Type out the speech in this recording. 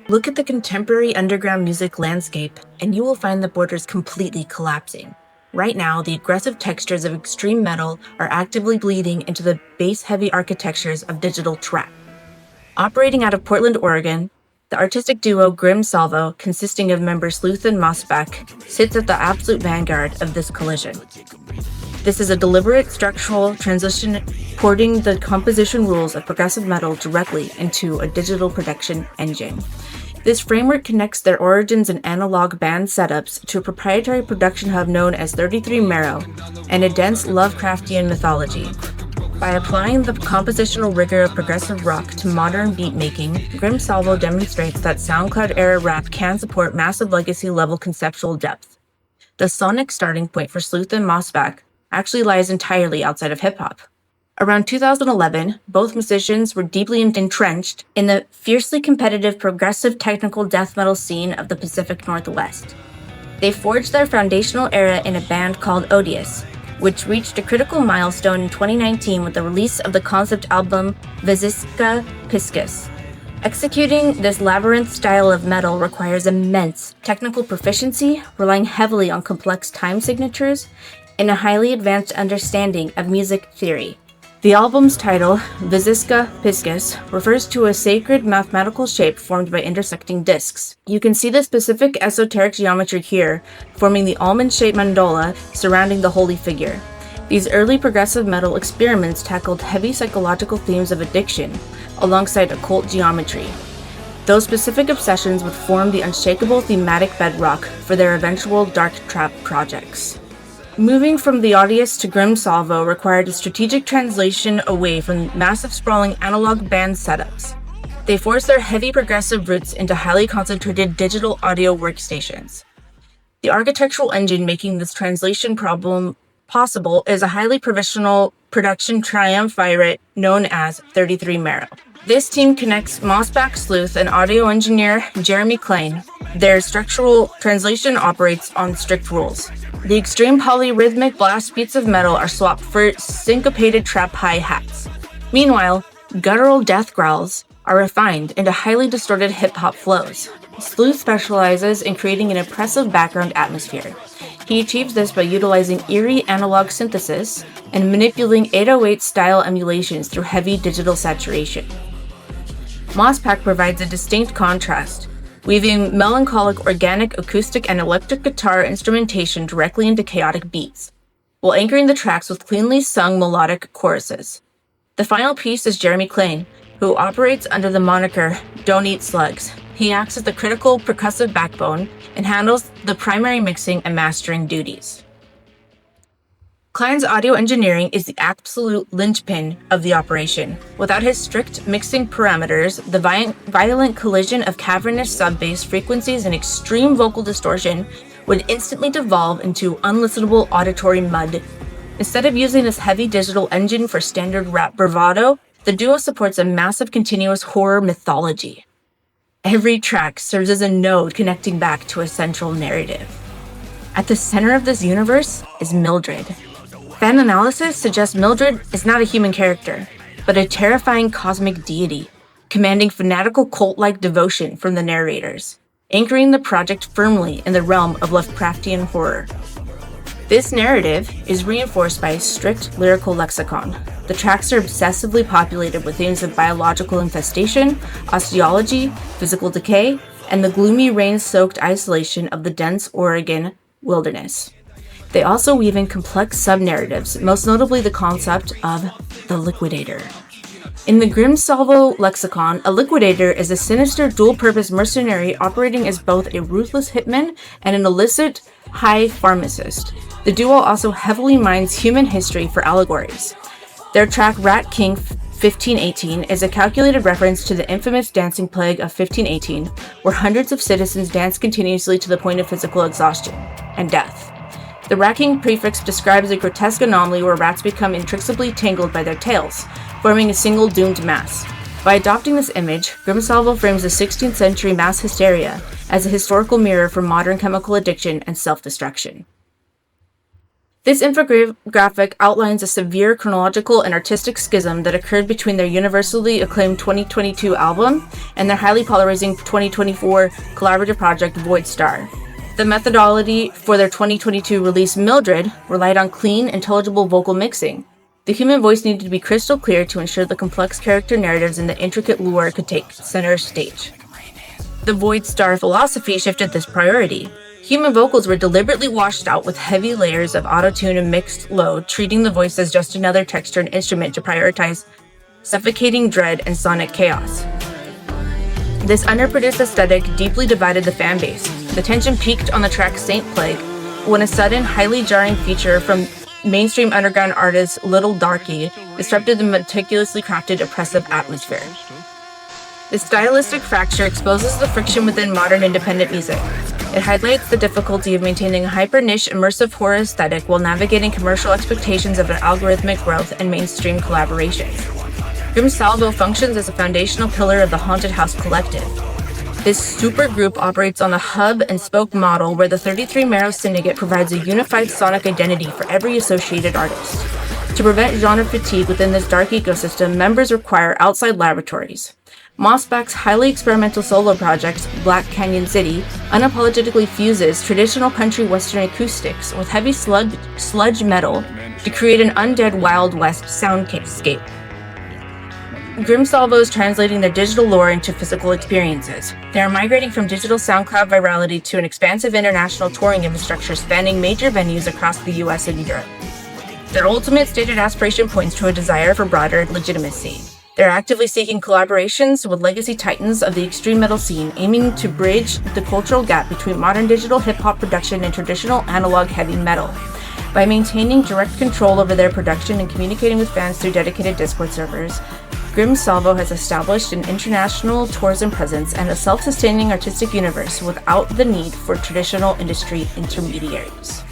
Look at the contemporary underground music landscape, and you will find the borders completely collapsing. Right now, the aggressive textures of extreme metal are actively bleeding into the bass-heavy architectures of digital trap. Operating out of Portland, Oregon, the artistic duo Salvo, consisting of members Sleuth and Mossback, sits at the absolute vanguard of this collision. This is a deliberate structural transition, porting the composition rules of progressive metal directly into a digital production engine. This framework connects their origins in analog band setups to a proprietary production hub known as 33 Marrow and a dense Lovecraftian mythology. By applying the compositional rigor of progressive rock to modern beat making, Salvo demonstrates that SoundCloud-era rap can support massive legacy-level conceptual depth. The sonic starting point for Sleuth and Mossback actually lies entirely outside of hip-hop. Around 2011, both musicians were deeply entrenched in the fiercely competitive progressive technical death metal scene of the Pacific Northwest. They forged their foundational era in a band called Odious, which reached a critical milestone in 2019 with the release of the concept album Vesiska Piscis. Executing this labyrinth style of metal requires immense technical proficiency, relying heavily on complex time signatures, and a highly advanced understanding of music theory. The album's title, Vesiska Piscis, refers to a sacred mathematical shape formed by intersecting disks. You can see the specific esoteric geometry here, forming the almond-shaped mandola surrounding the holy figure. These early progressive metal experiments tackled heavy psychological themes of addiction, alongside occult geometry. Those specific obsessions would form the unshakable thematic bedrock for their eventual dark trap projects. Moving from the Odious to Salvo required a strategic translation away from massive sprawling analog band setups. They forced their heavy progressive roots into highly concentrated digital audio workstations. The architectural engine making this translation problem possible is a highly professional production triumvirate known as 33 Marrow. This team connects Mossback Sleuth and audio engineer Jeremy Klein. Their structural translation operates on strict rules. The extreme polyrhythmic blast beats of metal are swapped for syncopated trap hi-hats. Meanwhile, guttural death growls are refined into highly distorted hip-hop flows. Sleuth specializes in creating an oppressive background atmosphere. He achieves this by utilizing eerie analog synthesis and manipulating 808-style emulations through heavy digital saturation. Mossback provides a distinct contrast, weaving melancholic organic acoustic and electric guitar instrumentation directly into chaotic beats, while anchoring the tracks with cleanly sung melodic choruses. The final piece is Jeremy Klein, who operates under the moniker Don't Eat Slugs. He acts as the critical percussive backbone and handles the primary mixing and mastering duties. Klein's audio engineering is the absolute linchpin of the operation. Without his strict mixing parameters, the violent collision of cavernous sub-bass frequencies and extreme vocal distortion would instantly devolve into unlistenable auditory mud. Instead of using this heavy digital engine for standard rap bravado, the duo supports a massive continuous horror mythology. Every track serves as a node connecting back to a central narrative. At the center of this universe is Mildred. Fan analysis suggests Mildred is not a human character, but a terrifying cosmic deity, commanding fanatical cult-like devotion from the narrators, anchoring the project firmly in the realm of Lovecraftian horror. This narrative is reinforced by a strict lyrical lexicon. The tracks are obsessively populated with themes of biological infestation, osteology, physical decay, and the gloomy rain-soaked isolation of the dense Oregon wilderness. They also weave in complex sub-narratives, most notably the concept of the liquidator. In the Salvo lexicon, a liquidator is a sinister dual-purpose mercenary operating as both a ruthless hitman and an illicit high pharmacist. The duo also heavily mines human history for allegories. Their track Rat King 1518 is a calculated reference to the infamous dancing plague of 1518, where hundreds of citizens dance continuously to the point of physical exhaustion and death. The Rat King prefix describes a grotesque anomaly where rats become inextricably tangled by their tails, forming a single doomed mass. By adopting this image, Salvo frames the 16th century mass hysteria as a historical mirror for modern chemical addiction and self-destruction. This infographic outlines a severe chronological and artistic schism that occurred between their universally acclaimed 2022 album and their highly polarizing 2024 collaborative project Void Star. The methodology for their 2022 release Mildred relied on clean, intelligible vocal mixing. The human voice needed to be crystal clear to ensure the complex character narratives and the intricate lore could take center stage. The Void Star philosophy shifted this priority. Human vocals were deliberately washed out with heavy layers of auto-tune and mixed low, treating the voice as just another texture and instrument to prioritize suffocating dread and sonic chaos. This underproduced aesthetic deeply divided the fanbase. The tension peaked on the track Saint Plague when a sudden, highly jarring feature from mainstream underground artist Little Darky disrupted the meticulously crafted, oppressive atmosphere. This stylistic fracture exposes the friction within modern independent music. It highlights the difficulty of maintaining a hyper-niche, immersive horror aesthetic while navigating commercial expectations of an algorithmic growth and mainstream collaborations. Salvo functions as a foundational pillar of the Haunted House Collective. This supergroup operates on a hub-and-spoke model where the 33 Marrow Syndicate provides a unified sonic identity for every associated artist. To prevent genre fatigue within this dark ecosystem, members require outside laboratories. Mossback's highly experimental solo project, Black Canyon City, unapologetically fuses traditional country western acoustics with heavy sludge metal to create an undead Wild West soundscape. Salvo is translating their digital lore into physical experiences. They are migrating from digital SoundCloud virality to an expansive international touring infrastructure spanning major venues across the US and Europe. Their ultimate stated aspiration points to a desire for broader legitimacy. They're actively seeking collaborations with legacy titans of the extreme metal scene, aiming to bridge the cultural gap between modern digital hip-hop production and traditional analog heavy metal. By maintaining direct control over their production and communicating with fans through dedicated Discord servers, Salvo has established an international tourism presence and a self-sustaining artistic universe without the need for traditional industry intermediaries.